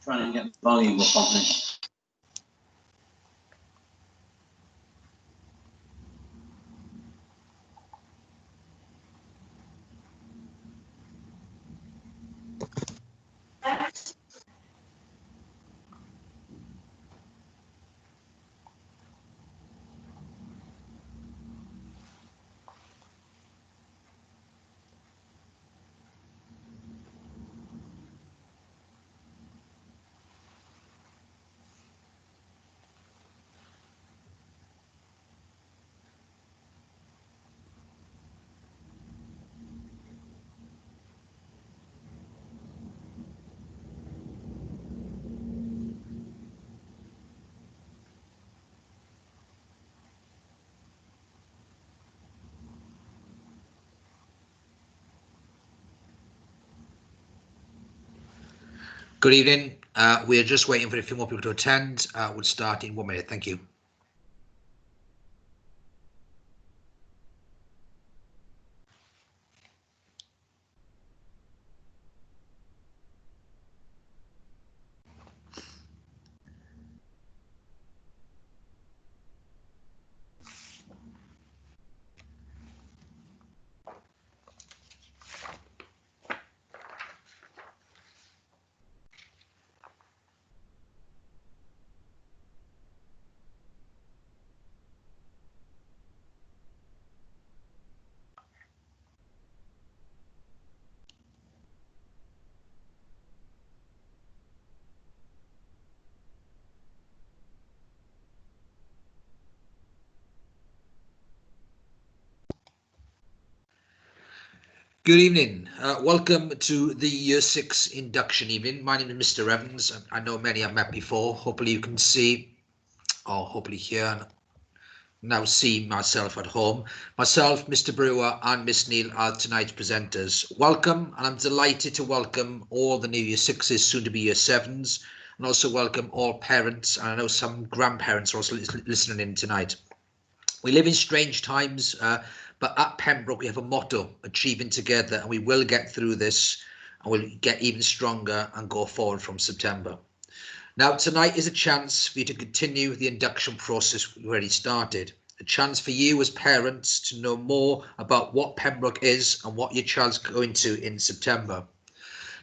Trying to get the volume up on this. Good evening. We are just waiting for a few more people to attend. We'll start in 1 minute. Thank you. Good evening. Welcome to the Year 6 induction evening. My name is Mr. Evans. I know many I've met before. Hopefully you can see, or hopefully hear, and now see myself at home. Myself, Mr. Brewer and Miss Neal are tonight's presenters. Welcome, and I'm delighted to welcome all the new Year 6s, soon to be Year 7s, and also welcome all parents, and I know some grandparents are also listening in tonight. We live in strange times, but at Pembroke, we have a motto, achieving together, and we will get through this and we'll get even stronger and go forward from September. Now, tonight is a chance for you to continue the induction process we already started. A chance for you as parents to know more about what Pembroke is and what your child's going to in September.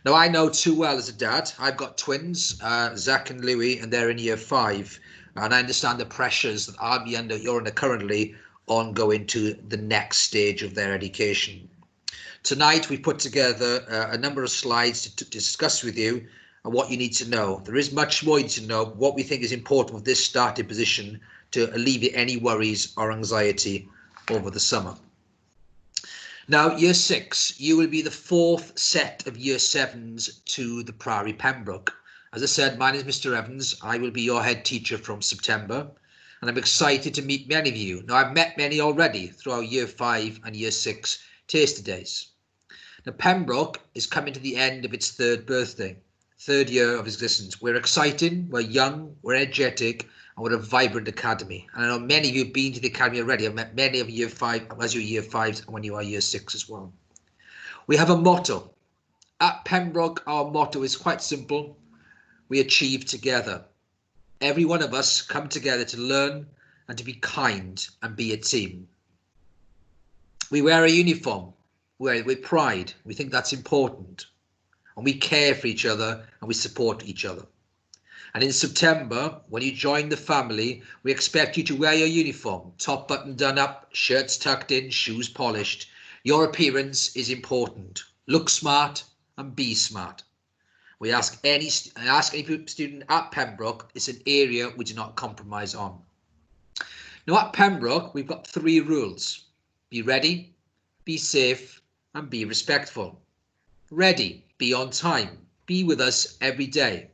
Now, I know too well as a dad. I've got twins, Zach and Louis, and they're in Year 5. And I understand the pressures that you're under currently on going to the next stage of their education. Tonight, we put together a number of slides to discuss with you and what you need to know. There is much more you need to know, what we think is important with this starting position to alleviate any worries or anxiety over the summer. Now, Year 6, you will be the 4th set of Year 7s to the Priory Pembroke. As I said, my name is Mr. Evans. I will be your head teacher from September, and I'm excited to meet many of you. Now, I've met many already through our Year 5 and Year 6 taster days. Now, Pembroke is coming to the end of its 3rd birthday, 3rd year of existence. We're excited, we're young, we're energetic, and we're a vibrant academy. And I know many of you have been to the academy already. I've met many of Year 5 as your Year 5s and when you are Year 6 as well. We have a motto. At Pembroke, our motto is quite simple. We achieve together. Every one of us come together to learn and to be kind and be a team. We wear a uniform. We wear it with pride. We think that's important. And we care for each other and we support each other. And in September, when you join the family, we expect you to wear your uniform, top button done up, shirts tucked in, shoes polished. Your appearance is important. Look smart and be smart. We ask any student at Pembroke, it's an area we do not compromise on. Now at Pembroke, we've got 3 rules. Be ready, be safe, and be respectful. Ready, be on time, be with us every day.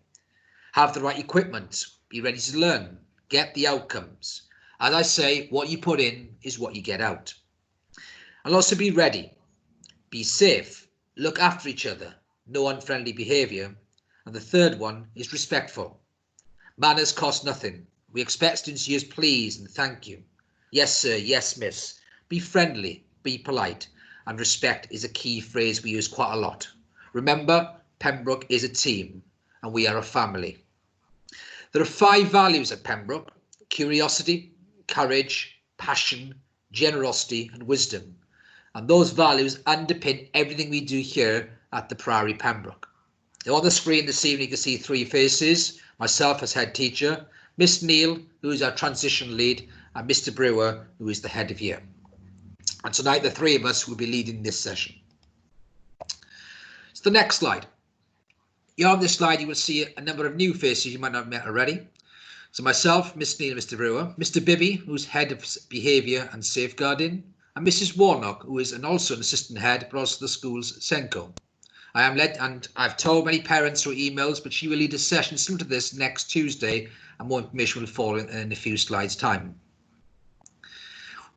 Have the right equipment, be ready to learn, get the outcomes. As I say, what you put in is what you get out. And also be ready, be safe, look after each other, no unfriendly behaviour. And the 3rd one is respectful. Manners cost nothing. We expect students to use please and thank you. Yes, sir, yes, miss. Be friendly, be polite. And respect is a key phrase we use quite a lot. Remember, Pembroke is a team. and we are a family. There are 5 values at Pembroke: curiosity, courage, passion, generosity and wisdom. And those values underpin everything we do here at the Priory Pembroke. Now on the screen this evening you can see 3 faces: myself as head teacher, Miss Neal, who is our transition lead, and Mr. Brewer, who is the head of year. And tonight the 3 of us will be leading this session. So the next slide. Here on this slide you will see a number of new faces you might not have met already. So myself, Miss Neal, Mr. Brewer, Mr. Bibby, who's head of behaviour and safeguarding, and Mrs. Warnock, who is also an assistant head, but also the school's Senko. I am led, and I've told many parents through emails, but she will lead a session similar to this next Tuesday, and more information will follow in a few slides' time.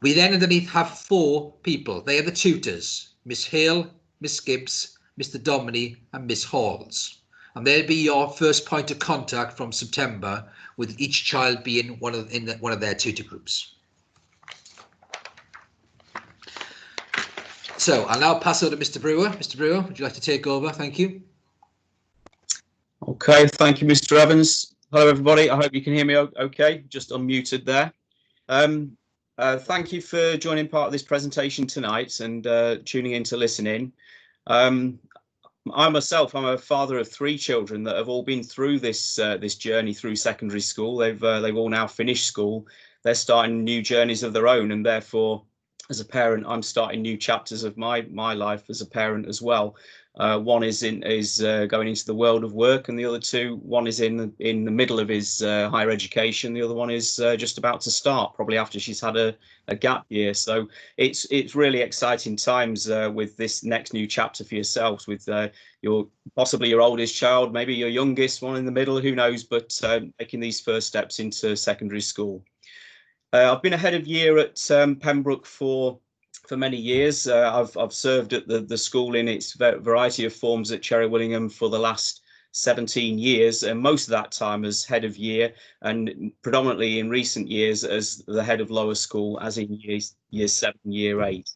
We then underneath have 4 people. They are the tutors: Miss Hale, Miss Gibbs, Mr. Dominy, and Miss Halls. And they'll be your first point of contact from September, with each child being one of their tutor groups. So I'll now pass over to Mr. Brewer. Mr. Brewer, would you like to take over? Thank you. Okay, thank you, Mr. Evans. Hello, everybody. I hope you can hear me okay. Just unmuted there. Thank you for joining part of this presentation tonight and tuning in to listen in. I'm a father of 3 children that have all been through this journey through secondary school. They've all now finished school. They're starting new journeys of their own, and therefore, as a parent, I'm starting new chapters of my life as a parent as well. One is going into the world of work, and the other 2, one is in the middle of his higher education. The other one is just about to start, probably after she's had a gap year. So it's really exciting times with this next new chapter for yourselves, with possibly your oldest child, maybe your youngest one in the middle, who knows, but making these first steps into secondary school. I've been a head of year at Pembroke for many years. I've served at the school in its variety of forms at Cherry Willingham for the last 17 years, and most of that time as head of year, and predominantly in recent years as the head of lower school, as in year 7, year 8.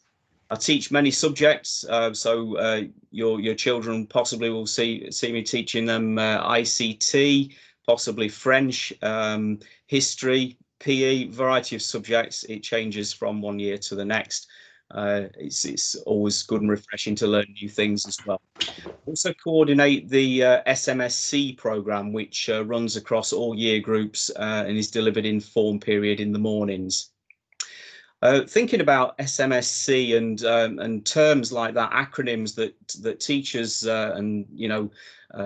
I teach many subjects, so your children possibly will see me teaching them ICT, possibly French, history, PE, variety of subjects. It changes from one year to the next. It's always good and refreshing to learn new things as well. Also coordinate the SMSC programme, which runs across all year groups and is delivered in form period in the mornings. Thinking about SMSC and terms like that, acronyms that teachers and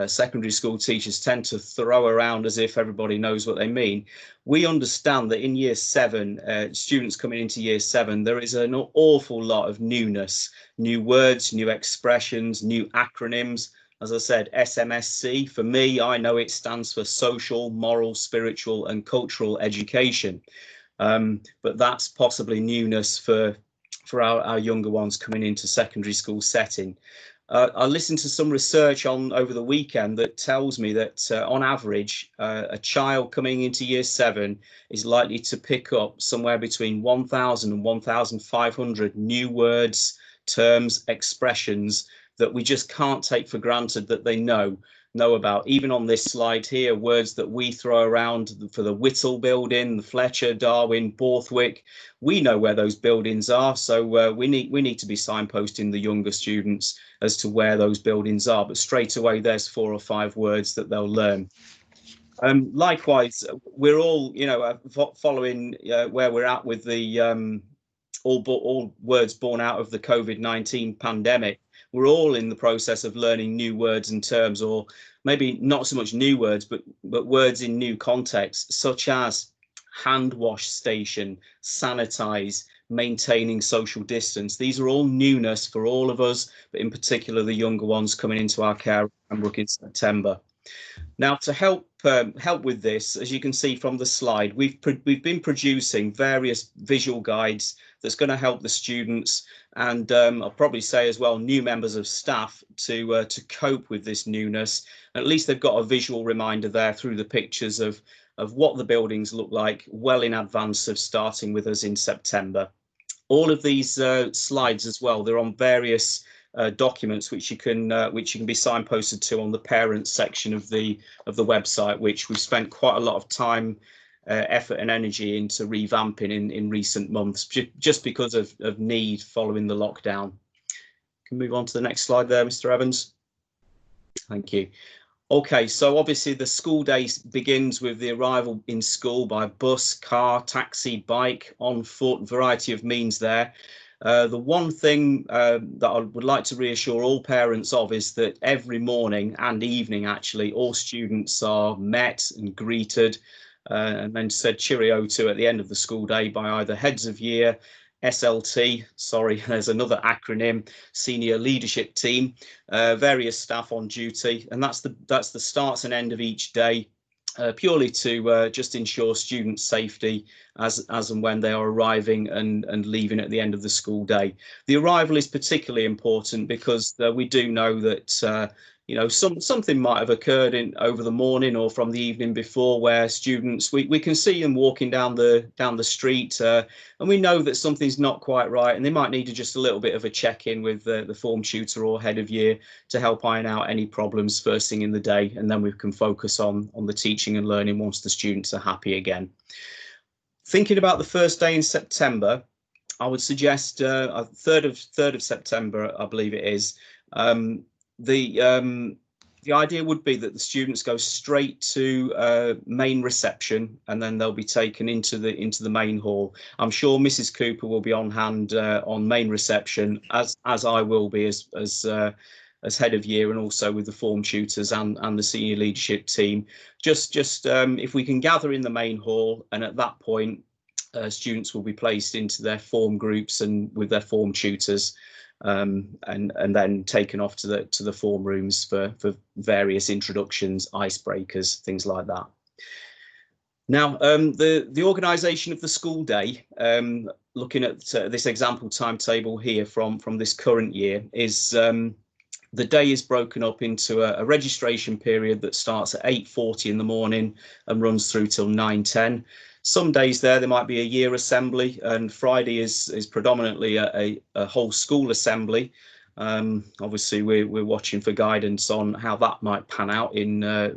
secondary school teachers tend to throw around as if everybody knows what they mean. We understand that in year 7, students coming into year 7, there is an awful lot of newness, new words, new expressions, new acronyms. As I said, SMSC, for me, I know it stands for social, moral, spiritual and cultural education. But that's possibly newness for our younger ones coming into secondary school setting. I listened to some research over the weekend that tells me that on average, a child coming into year 7 is likely to pick up somewhere between 1,000 and 1,500 new words, terms, expressions that we just can't take for granted that they know about. Even on this slide here, words that we throw around for the Whittle building, the Fletcher, Darwin, Borthwick, we know where those buildings are, so we need to be signposting the younger students as to where those buildings are, but straight away there's 4 or 5 words that they'll learn. Likewise, we're all following where we're at with the all words born out of the COVID-19 pandemic. We're all in the process of learning new words and terms, or maybe not so much new words, but words in new contexts, such as hand wash station, sanitize, maintaining social distance. These are all newness for all of us, but in particular the younger ones coming into our care at Pembroke in September. Now, to help with this, as you can see from the slide, we've been producing various visual guides that's going to help the students, and I'll probably say as well new members of staff to cope with this newness. At least they've got a visual reminder there through the pictures of what the buildings look like well in advance of starting with us in September. All of these slides as well, they're on various documents which you can be signposted to on the parents section of the website, which we've spent quite a lot of time, effort and energy into revamping in recent months, just because of need following the lockdown. Can move on to the next slide there, Mr. Evans. Thank you. Okay, so obviously the school day begins with the arrival in school by bus, car, taxi, bike, on foot, variety of means there. The one thing that I would like to reassure all parents of is that every morning and evening, actually, all students are met and greeted and then said cheerio to at the end of the school day by either heads of year, SLT, sorry, there's another acronym, senior leadership team, various staff on duty, and that's the starts and end of each day, purely to just ensure student safety as and when they are arriving and leaving at the end of the school day. The arrival is particularly important because we do know that you know, something might have occurred over the morning or from the evening before, where students, we can see them walking down the street, and we know that something's not quite right, and they might need just a little bit of a check-in with the form tutor or head of year to help iron out any problems first thing in the day, and then we can focus on the teaching and learning once the students are happy again. Thinking about the first day in September, I would suggest 3rd of September, I believe it is. The idea would be that the students go straight to main reception, and then they'll be taken into the main hall. I'm sure Mrs. Cooper will be on hand on main reception, as I will be as head of year, and also with the form tutors and the senior leadership team. Just if we can gather in the main hall, and at that point students will be placed into their form groups and with their form tutors. And then taken off to the form rooms for various introductions, icebreakers, things like that. Now, the organisation of the school day, looking at this example timetable here from this current year, is the day is broken up into a registration period that starts at 8:40 in the morning and runs through till 9:10. Some days there might be a year assembly, and Friday is predominantly a whole school assembly. Obviously, we're watching for guidance on how that might pan out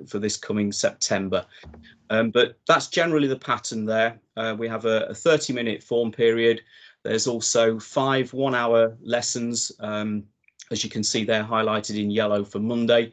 for this coming September. But that's generally the pattern there. We have a 30-minute form period. There's also 5 one-hour lessons, as you can see there highlighted in yellow for Monday.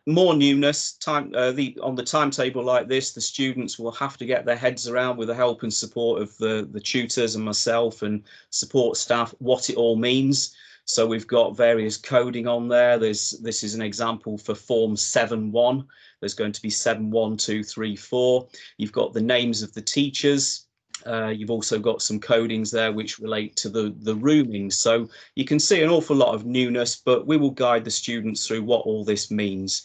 More newness on the timetable like this, the students will have to get their heads around, with the help and support of the tutors and myself and support staff, what it all means. So we've got various coding on there. This is an example for form 7-1. There's going to be 7, 1, 2, 3, 4. You've got the names of the teachers. You've also got some codings there which relate to the rooming. So you can see an awful lot of newness, but we will guide the students through what all this means.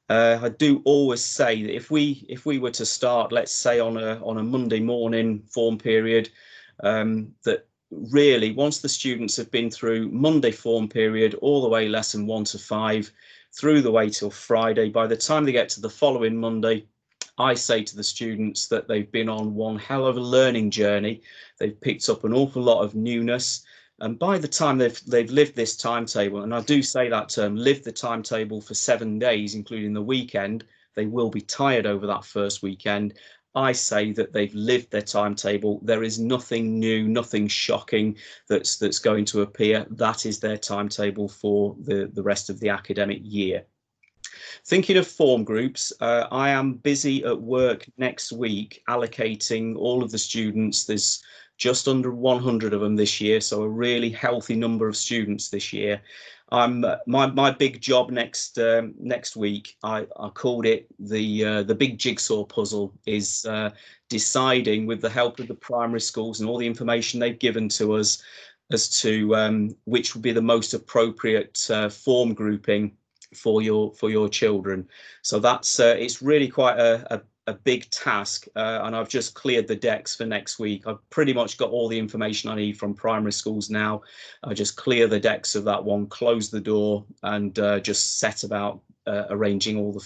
I do always say that if we were to start, let's say on a Monday morning form period, that really once the students have been through Monday form period all the way lesson 1 to 5 through the way till Friday, by the time they get to the following Monday, I say to the students that they've been on one hell of a learning journey. They've picked up an awful lot of newness, and by the time they've lived this timetable, and I do say that term, lived the timetable for 7 days, including the weekend, they will be tired over that first weekend. I say that they've lived their timetable. There is nothing new, nothing shocking that's going to appear. That is their timetable for the rest of the academic year. Thinking of form groups, I am busy at work next week allocating all of the students. There's just under 100 of them this year, so a really healthy number of students this year. My big job next week, I called it the big jigsaw puzzle, is deciding, with the help of the primary schools and all the information they've given to us, as to which would be the most appropriate form grouping for your children. So that's it's really quite a big task, and I've just cleared the decks for next week. I've pretty much got all the information I need from primary schools now. I just clear the decks of that one, close the door, and just set about arranging all the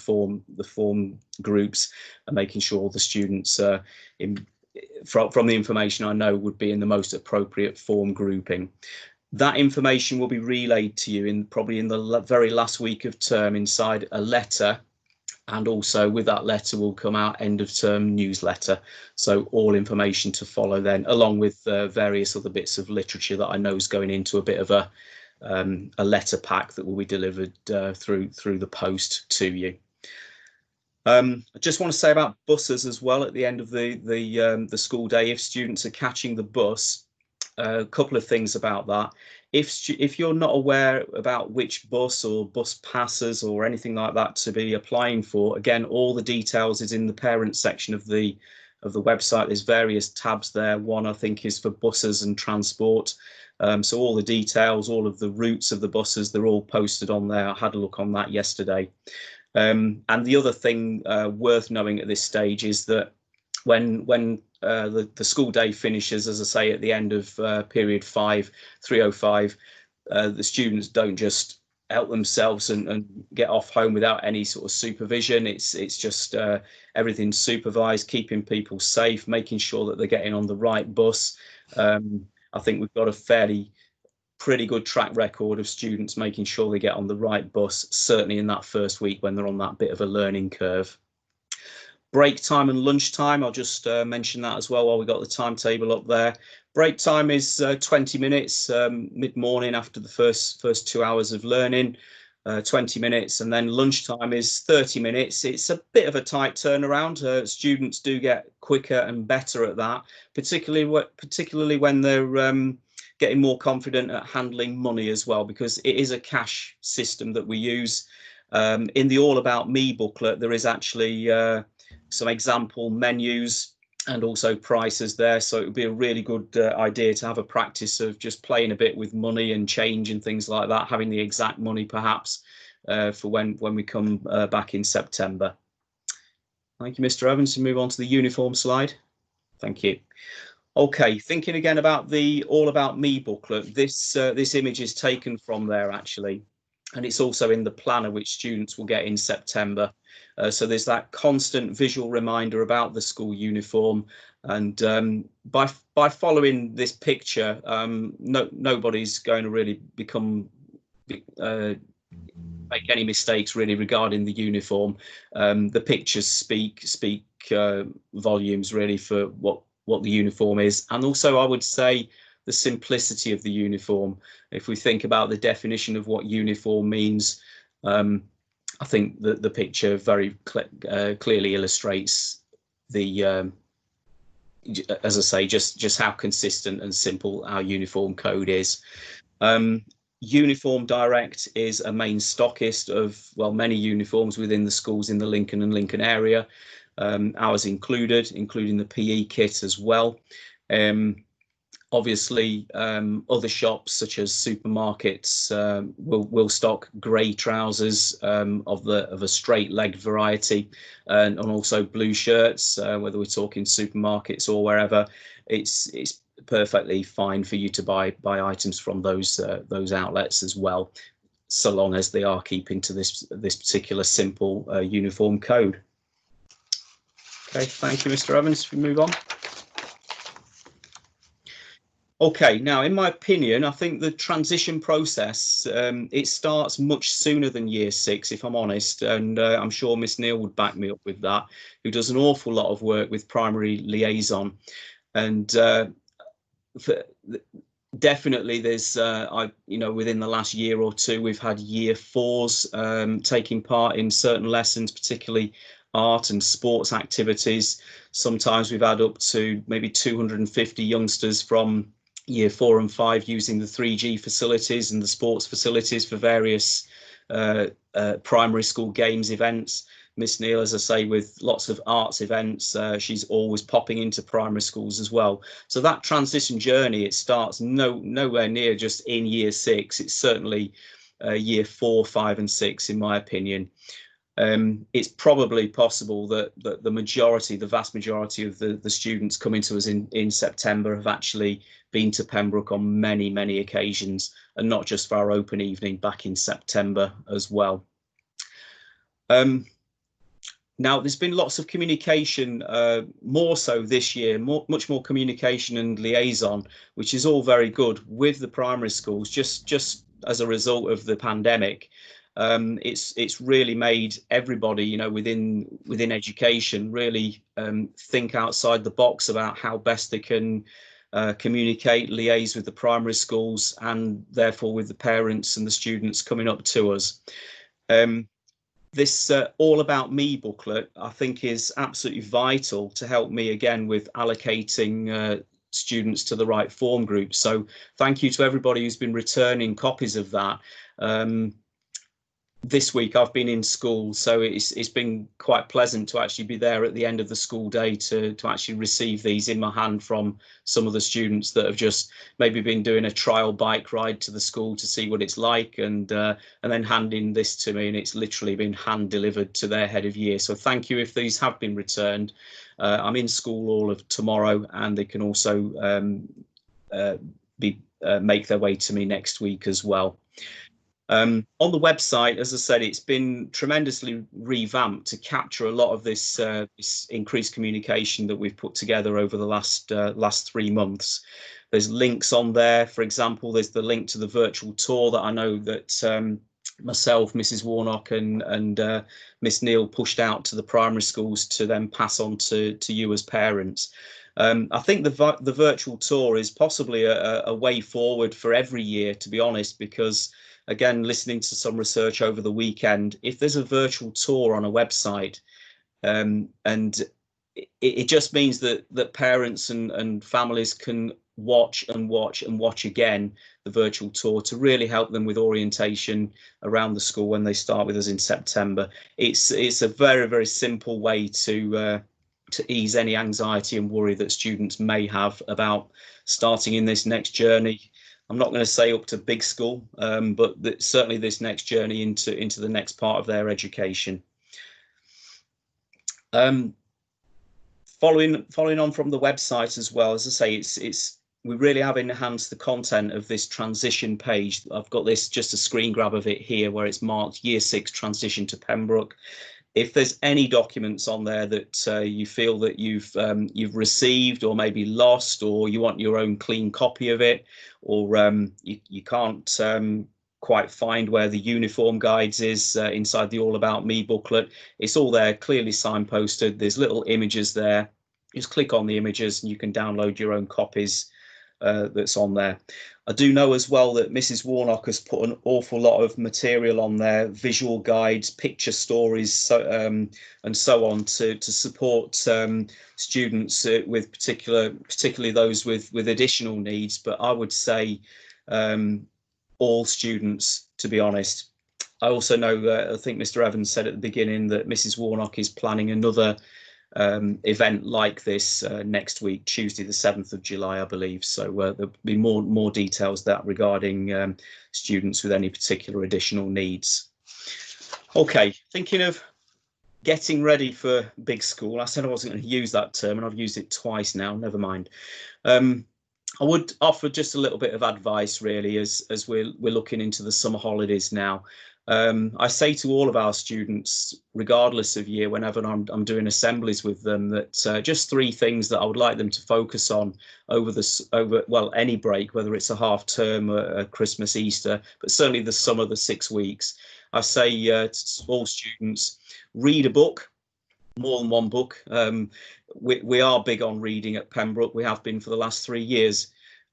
form groups and making sure all the students from the information I know would be in the most appropriate form grouping. That information will be relayed to you probably in the very last week of term inside a letter, and also with that letter will come out end of term newsletter. So all information to follow then, along with various other bits of literature that I know is going into a bit of a letter pack that will be delivered through the post to you. I just want to say about buses as well at the end of the school day. If students are catching the bus, a couple of things about that. If you're not aware about which bus or bus passes or anything like that to be applying for, again, all the details is in the parent section of the website. There's various tabs there. One I think is for buses and transport. So all the details, all of the routes of the buses, they're all posted on there. I had a look on that yesterday. And the other thing worth knowing at this stage is that when the school day finishes, as I say, at the end of period 5, 305, the students don't just help themselves and get off home without any sort of supervision. It's just everything's supervised, keeping people safe, making sure that they're getting on the right bus. I think we've got a pretty good track record of students making sure they get on the right bus, certainly in that first week when they're on that bit of a learning curve. Break time and lunch time, I'll just mention that as well while we got the timetable up there. Break time is 20 minutes mid-morning after the first 2 hours of learning, 20 minutes, and then lunchtime is 30 minutes. It's a bit of a tight turnaround. Students do get quicker and better at that, particularly when they're getting more confident at handling money as well, because it is a cash system that we use. In the All About Me booklet, there is actually some example menus and also prices there, so it would be a really good idea to have a practice of just playing a bit with money and change and things like that, having the exact money perhaps for when we come back in September. Thank you, Mr. Evans. Move on to the uniform slide. Thank you. Okay, thinking again about the All About Me booklet, this image is taken from there actually, and it's also in the planner which students will get in September. So there's that constant visual reminder about the school uniform, and by following this picture, nobody's going to really make any mistakes really regarding the uniform. The pictures speak volumes really for what the uniform is, and also I would say the simplicity of the uniform. If we think about the definition of what uniform means, I think that the picture very clearly illustrates the, as I say, just how consistent and simple our uniform code is. Uniform Direct is a main stockist of, well, many uniforms within the schools in the Lincoln and Lincoln area, ours including the PE kit as well. Obviously, other shops such as supermarkets will stock grey trousers of a straight-legged variety, and also blue shirts. Whether we're talking supermarkets or wherever, it's perfectly fine for you to buy items from those outlets as well, so long as they are keeping to this particular simple uniform code. Okay, thank you, Mr. Evans. If we move on. Okay, now in my opinion, I think the transition process, it starts much sooner than year 6, if I'm honest, and I'm sure Miss Neal would back me up with that, who does an awful lot of work with primary liaison. And definitely there's, within the last year or two, we've had year 4s taking part in certain lessons, particularly art and sports activities. Sometimes we've had up to maybe 250 youngsters from year 4 and 5 using the 3G facilities and the sports facilities for various primary school games events. Miss Neal, as I say, with lots of arts events, she's always popping into primary schools as well. So that transition journey, it starts nowhere near just in year 6. It's certainly year 4, 5 and 6, in my opinion. It's probably possible that the vast majority of the students coming to us in September have actually been to Pembroke on many occasions, and not just for our open evening back in September as well. Now, there's been lots of communication, more so this year, much more communication and liaison, which is all very good with the primary schools, just as a result of the pandemic. It's really made everybody, you know, within education really think outside the box about how best they can communicate, liaise with the primary schools, and therefore with the parents and the students coming up to us. This All About Me booklet, I think, is absolutely vital to help me again with allocating students to the right form group. So thank you to everybody who's been returning copies of that. This week I've been in school, so it's been quite pleasant to actually be there at the end of the school day to actually receive these in my hand from some of the students that have just maybe been doing a trial bike ride to the school to see what it's like, and then handing this to me, and it's literally been hand delivered to their head of year. So thank you if these have been returned. I'm in school all of tomorrow, and they can also make their way to me next week as well. On the website, as I said, it's been tremendously revamped to capture a lot of this increased communication that we've put together over the last 3 months. There's links on there. For example, there's the link to the virtual tour that I know that myself, Mrs. Warnock, and Miss Neal pushed out to the primary schools to then pass on to you as parents. I think the virtual tour is possibly a way forward for every year, to be honest, because again, listening to some research over the weekend, if there's a virtual tour on a website, and it just means that parents and families can watch again the virtual tour to really help them with orientation around the school when they start with us in September. It's a very, very simple way to ease any anxiety and worry that students may have about starting in this next journey. I'm not going to say up to big school, but certainly this next journey into the next part of their education. Following on from the website as well, as I say, we really have enhanced the content of this transition page. I've got just a screen grab of it here, where it's marked Year 6 Transition to Pembroke. If there's any documents on there that you feel that you've received or maybe lost, or you want your own clean copy of it, or you can't quite find where the uniform guides is inside the All About Me booklet, it's all there, clearly signposted. There's little images there. Just click on the images and you can download your own copies that's on there. I do know as well that Mrs. Warnock has put an awful lot of material on there, visual guides, picture stories, and so on to support students with particularly those with additional needs. But I would say all students, to be honest. I also know, I think Mr. Evans said at the beginning that Mrs. Warnock is planning another event like this next week, Tuesday the 7th of July, I believe. So there'll be more details that regarding students with any particular additional needs. Okay, thinking of getting ready for big school. I said I wasn't going to use that term, and I've used it twice now. Never mind. I would offer just a little bit of advice, really, as we're looking into the summer holidays now. I say to all of our students, regardless of year, whenever I'm doing assemblies with them, that just 3 things that I would like them to focus on over any break, whether it's a half term, a Christmas, Easter, but certainly the summer, the 6 weeks. I say to all students, read a book, more than one book. We are big on reading at Pembroke. We have been for the last 3 years.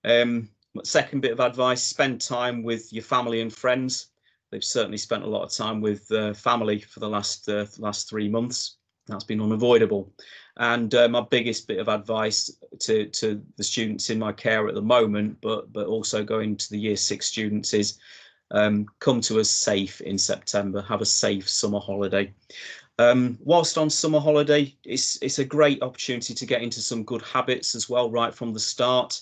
Second bit of advice, spend time with your family and friends. They've certainly spent a lot of time with family for the last 3 months. That's been unavoidable. And my biggest bit of advice to the students in my care at the moment, but also going to the Year 6 students, is come to us safe in September. Have a safe summer holiday. Whilst on summer holiday, it's a great opportunity to get into some good habits as well right from the start.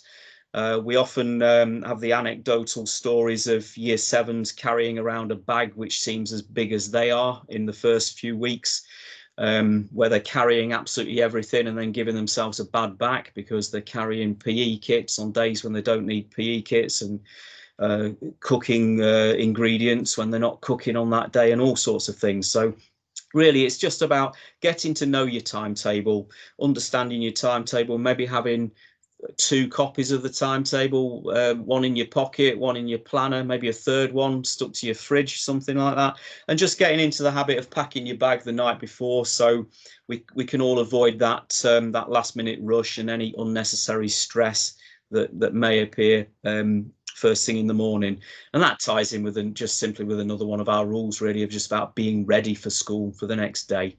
We often have the anecdotal stories of Year 7s carrying around a bag which seems as big as they are in the first few weeks, where they're carrying absolutely everything and then giving themselves a bad back because they're carrying PE kits on days when they don't need PE kits, and cooking ingredients when they're not cooking on that day, and all sorts of things. So really, it's just about getting to know your timetable, understanding your timetable, maybe having 2 copies of the timetable, one in your pocket, one in your planner, maybe a third one stuck to your fridge, something like that, and just getting into the habit of packing your bag the night before, so we can all avoid that that last minute rush and any unnecessary stress that may appear first thing in the morning. And that ties in with just simply with another one of our rules, really, of just about being ready for school for the next day.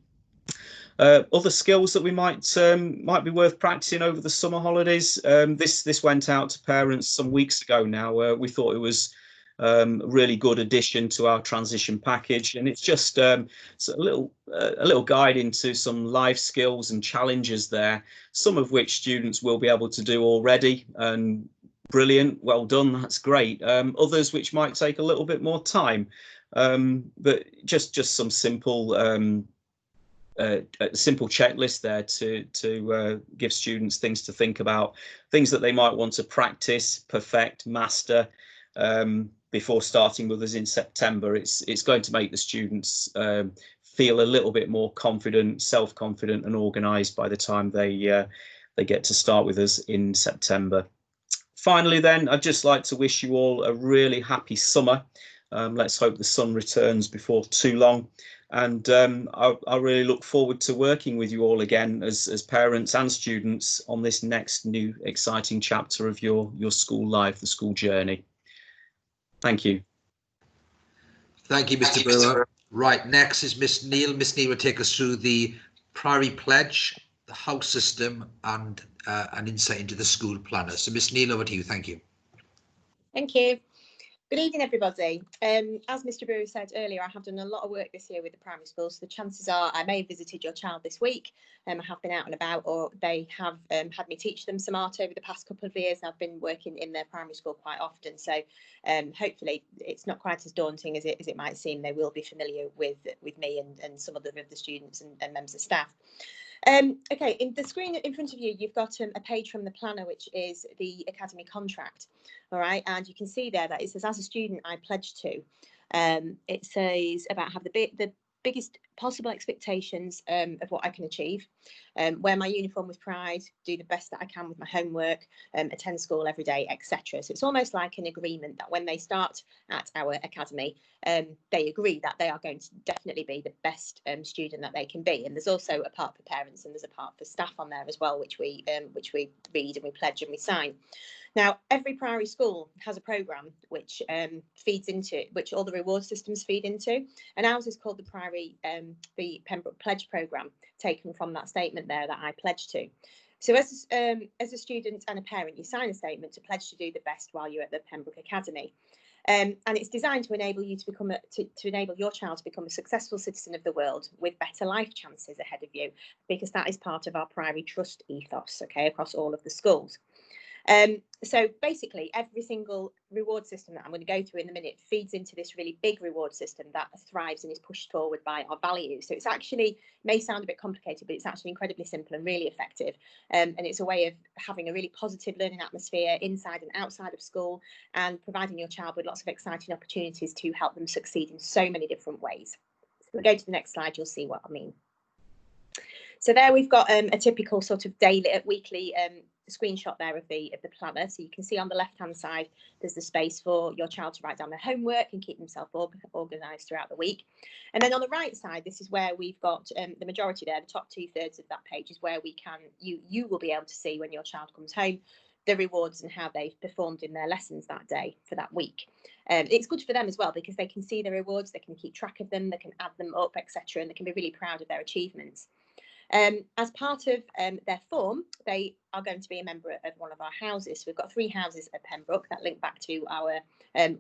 Other skills that we might be worth practicing over the summer holidays. This went out to parents some weeks ago now. We thought it was a really good addition to our transition package, and it's just a little guide into some life skills and challenges there, some of which students will be able to do already, and brilliant, well done, that's great. Others which might take a little bit more time, but just some simple a simple checklist there to give students things to think about, things that they might want to practice, perfect, master before starting with us in September. It's going to make the students feel a little bit more confident, self-confident and organised by the time they get to start with us in September. Finally then, I'd just like to wish you all a really happy summer. Let's hope the sun returns before too long. And I really look forward to working with you all again as parents and students on this next new exciting chapter of your school life, the school journey. Thank you. Thank you, Mr. Brewer. Right, next is Miss Neal. Miss Neal will take us through the Priory Pledge, the house system, and an insight into the school planner. So, Miss Neal, over to you. Thank you. Thank you. Good evening, everybody. As Mr. Brewer said earlier, I have done a lot of work this year with the primary schools. So the chances are I may have visited your child this week. I have been out and about, or they have had me teach them some art over the past couple of years. I've been working in their primary school quite often. So hopefully it's not quite as daunting as it might seem. They will be familiar with me and some other of the students and members of staff. Okay, in the screen in front of you, you've got a page from the planner, which is the academy contract. All right, and you can see there that it says, as a student, I pledge to. It says about have the biggest possible expectations of what I can achieve, wear my uniform with pride, do the best that I can with my homework, attend school every day, etc. So it's almost like an agreement that when they start at our academy, they agree that they are going to definitely be the best student that they can be. And there's also a part for parents and there's a part for staff on there as well, which we read and we pledge and we sign. Now, every Priory school has a programme which feeds into, which all the reward systems feed into, and ours is called the Priory, the Pembroke Pledge Programme, taken from that statement there that I pledge to. So as a student and a parent, you sign a statement to pledge to do the best while you're at the Pembroke Academy. And it's designed to enable you to become to enable your child to become a successful citizen of the world with better life chances ahead of you, because that is part of our Priory Trust ethos, okay, across all of the schools. So basically every single reward system that I'm going to go through in a minute feeds into this really big reward system that thrives and is pushed forward by our values. So it's actually, may sound a bit complicated, but it's actually incredibly simple and really effective. And it's a way of having a really positive learning atmosphere inside and outside of school and providing your child with lots of exciting opportunities to help them succeed in so many different ways. So we'll go to the next slide, you'll see what I mean. So there we've got a typical sort of daily, weekly screenshot there of the planner. So you can see on the left hand side there's the space for your child to write down their homework and keep themselves organised throughout the week. And then on the right side, this is where we've got the majority there, the top 2/3 of that page is where we can you will be able to see when your child comes home the rewards and how they've performed in their lessons that day for that week. It's good for them as well because they can see the rewards, they can keep track of them, they can add them up, etc., and they can be really proud of their achievements. As part of their form, they are going to be a member of one of our houses. So we've got 3 houses at Pembroke that link back to our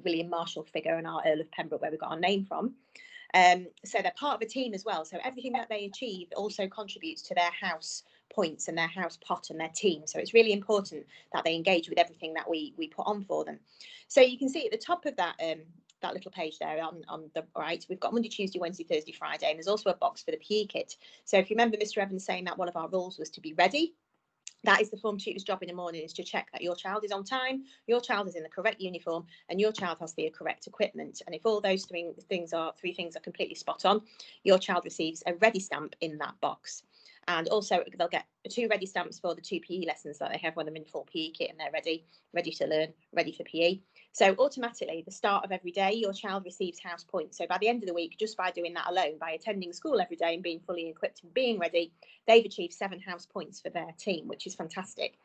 William Marshall figure and our Earl of Pembroke, where we got our name from. So they're part of a team as well. So everything that they achieve also contributes to their house points and their house pot and their team. So it's really important that they engage with everything that we put on for them. So you can see at the top of that that little page there on the right, we've got Monday, Tuesday, Wednesday, Thursday, Friday, and there's also a box for the PE kit. So if you remember Mr. Evans saying that one of our rules was to be ready, That is the form tutor's job in the morning, is to check that your child is on time, your child is in the correct uniform, and your child has the correct equipment. And if all those three things are completely spot on, your child receives a ready stamp in that box. And also they'll get 2 ready stamps for the 2 PE lessons that they have when they're in full PE kit and they're ready to learn, ready for PE. So automatically, the start of every day, your child receives house points. So by the end of the week, just by doing that alone, by attending school every day and being fully equipped and being ready, they've achieved 7 house points for their team, which is fantastic.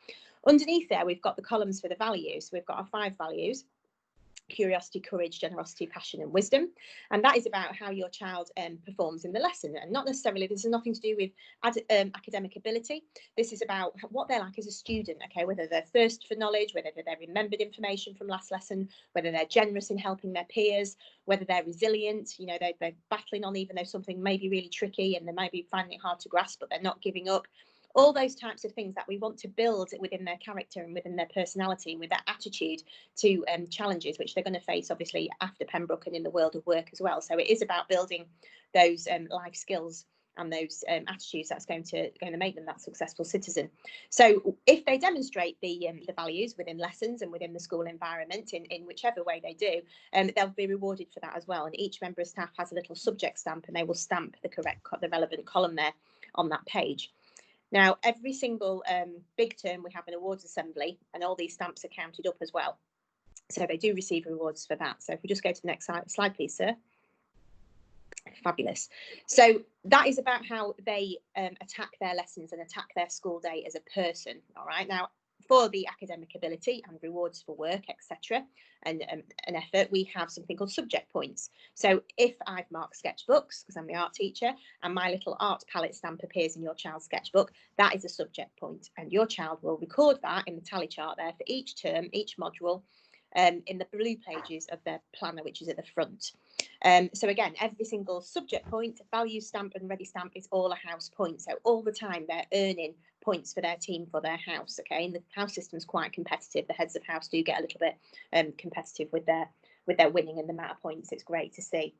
Underneath there, we've got the columns for the values. So we've got our 5 values: curiosity, courage, generosity, passion and wisdom. And that is about how your child performs in the lesson, and not necessarily, this has nothing to do with academic ability. This is about what they're like as a student, okay, whether they're thirst for knowledge, whether they've remembered information from last lesson, whether they're generous in helping their peers, whether they're resilient, you know, they're battling on even though something may be really tricky and they might be finding it hard to grasp, but they're not giving up. All those types of things that we want to build within their character and within their personality, with that attitude to challenges which they're going to face obviously after Pembroke and in the world of work as well. So it is about building those life skills and those attitudes that's going to make them that successful citizen. So if they demonstrate the values within lessons and within the school environment in whichever way they do, they'll be rewarded for that as well. And each member of staff has a little subject stamp, and they will stamp the relevant column there on that page. Now, every single big term, we have an awards assembly, and all these stamps are counted up as well. So they do receive rewards for that. So if we just go to the next slide, please, sir. Fabulous. So that is about how they attack their lessons and attack their school day as a person. All right. Now, for the academic ability and rewards for work, etc., and an effort, we have something called subject points. So if I've marked sketchbooks, because I'm the art teacher, and my little art palette stamp appears in your child's sketchbook, that is a subject point, and your child will record that in the tally chart there for each term, each module, in the blue pages of their planner, which is at the front. So again, every single subject point, value stamp and ready stamp is all a house point. So all the time they're earning points for their team, for their house. Okay, and the house system's quite competitive. The heads of house do get a little bit competitive with their winning and the amount of points. It's great to see.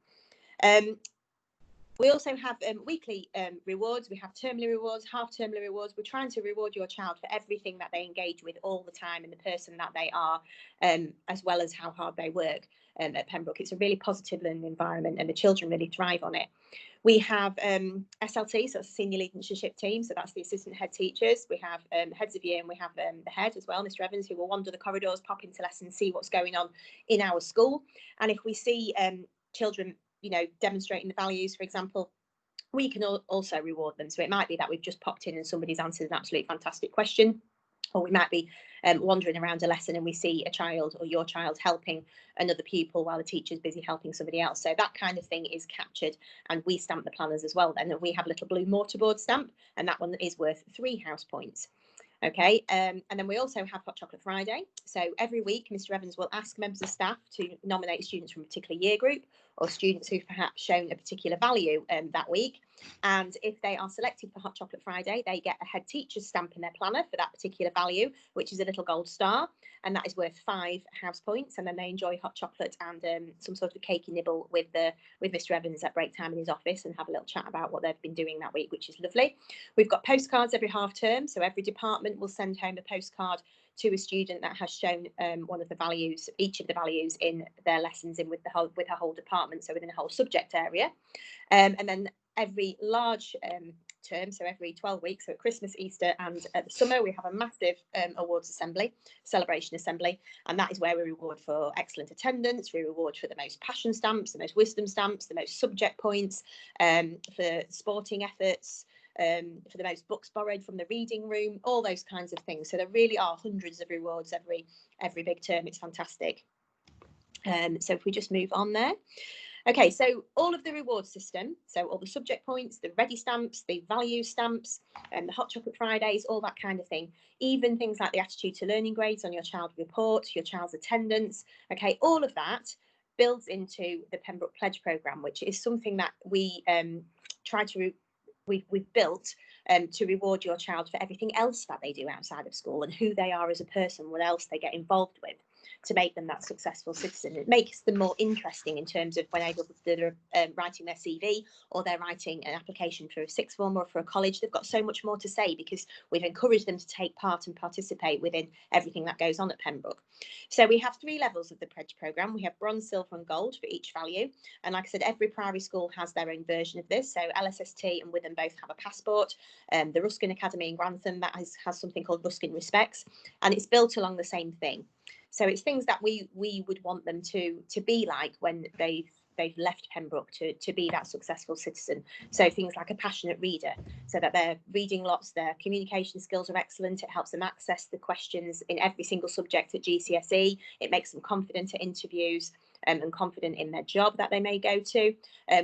We also have weekly rewards. We have termly rewards, half-termly rewards. We're trying to reward your child for everything that they engage with all the time and the person that they are, as well as how hard they work at Pembroke. It's a really positive learning environment and the children really thrive on it. We have SLT, so that's the senior leadership team. So that's the assistant head teachers. We have heads of year, and we have the head as well, Mr. Evans, who will wander the corridors, pop into lessons, see what's going on in our school. And if we see children, you know, demonstrating the values, for example, we can also reward them. So it might be that we've just popped in and somebody's answered an absolutely fantastic question, or we might be wandering around a lesson and we see a child or your child helping another pupil while the teacher's busy helping somebody else. So that kind of thing is captured, and we stamp the planners as well then. And we have a little blue mortarboard stamp, and that one is worth 3 house points. Okay, and then we also have Hot Chocolate Friday. So every week, Mr. Evans will ask members of staff to nominate students from a particular year group or students who've perhaps shown a particular value that week. And if they are selected for Hot Chocolate Friday, they get a head teacher's stamp in their planner for that particular value, which is a little gold star, and that is worth 5 house points. And then they enjoy hot chocolate and some sort of cakey nibble with Mr. Evans at break time in his office and have a little chat about what they've been doing that week, which is lovely. We've got postcards every half term, so every department will send home a postcard to a student that has shown one of the values, each of the values in their lessons in with her whole department, so within a whole subject area. And then every large term, so every 12 weeks, so at Christmas, Easter and at the summer, we have a massive awards assembly, celebration assembly, and that is where we reward for excellent attendance, we reward for the most passion stamps, the most wisdom stamps, the most subject points, for sporting efforts, for the most books borrowed from the reading room, all those kinds of things. So there really are hundreds of rewards every big term. It's fantastic. So if we just move on there. Okay, so all of the reward system, so all the subject points, the ready stamps, the value stamps, and the Hot Chocolate Fridays, all that kind of thing, even things like the attitude to learning grades on your child report, your child's attendance, okay, all of that builds into the Pembroke Pledge programme, which is something that we we've built to reward your child for everything else that they do outside of school and who they are as a person, what else they get involved with. to make them that successful citizen. It makes them more interesting in terms of when they're writing their CV, or they're writing an application for a sixth form or for a college. They've got so much more to say because we've encouraged them to take part and participate within everything that goes on at Pembroke. So we have 3 levels of the Pledge programme. We have bronze, silver and gold for each value. And like I said, every Priory school has their own version of this. So LSST and Witham both have a passport. The Ruskin Academy in Grantham, that has something called Ruskin Respects, and it's built along the same thing. So it's things that we would want them to be like when they've left Pembroke, to be that successful citizen. So things like a passionate reader, so that they're reading lots, their communication skills are excellent. It helps them access the questions in every single subject at GCSE. It makes them confident at interviews and confident in their job that they may go to.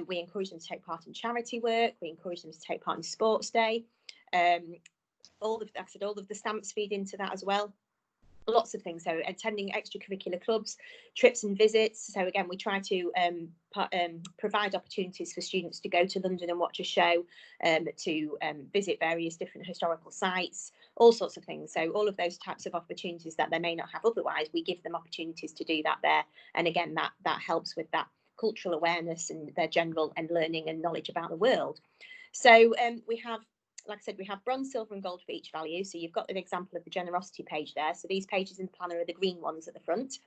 We encourage them to take part in charity work. We encourage them to take part in sports day. All of the stamps feed into that as well. Lots of things. So attending extracurricular clubs, trips and visits. So again, we try to provide opportunities for students to go to London and watch a show, to visit various different historical sites, all sorts of things. So all of those types of opportunities that they may not have otherwise, we give them opportunities to do that there. And again, that helps with that cultural awareness and their general and learning and knowledge about the world. So we have, like I said, we have bronze, silver and gold for each value. So you've got an example of the generosity page there. So these pages in the planner are the green ones at the front.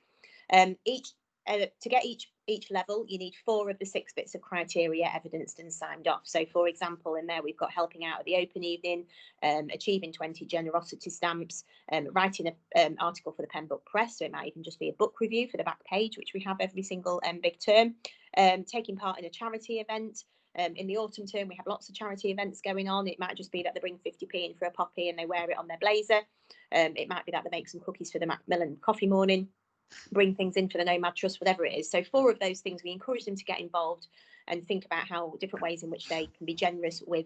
To get each level, you need 4 of the 6 bits of criteria evidenced and signed off. So for example, in there we've got helping out at the open evening, achieving 20 generosity stamps, writing an article for the Pembroke Press. So it might even just be a book review for the back page, which we have every single big term, taking part in a charity event. In the autumn term, we have lots of charity events going on. It might just be that they bring 50p in for a poppy and they wear it on their blazer. It might be that they make some cookies for the Macmillan coffee morning, bring things in for the Nomad Trust, whatever it is. So 4 of those things, we encourage them to get involved and think about how different ways in which they can be generous with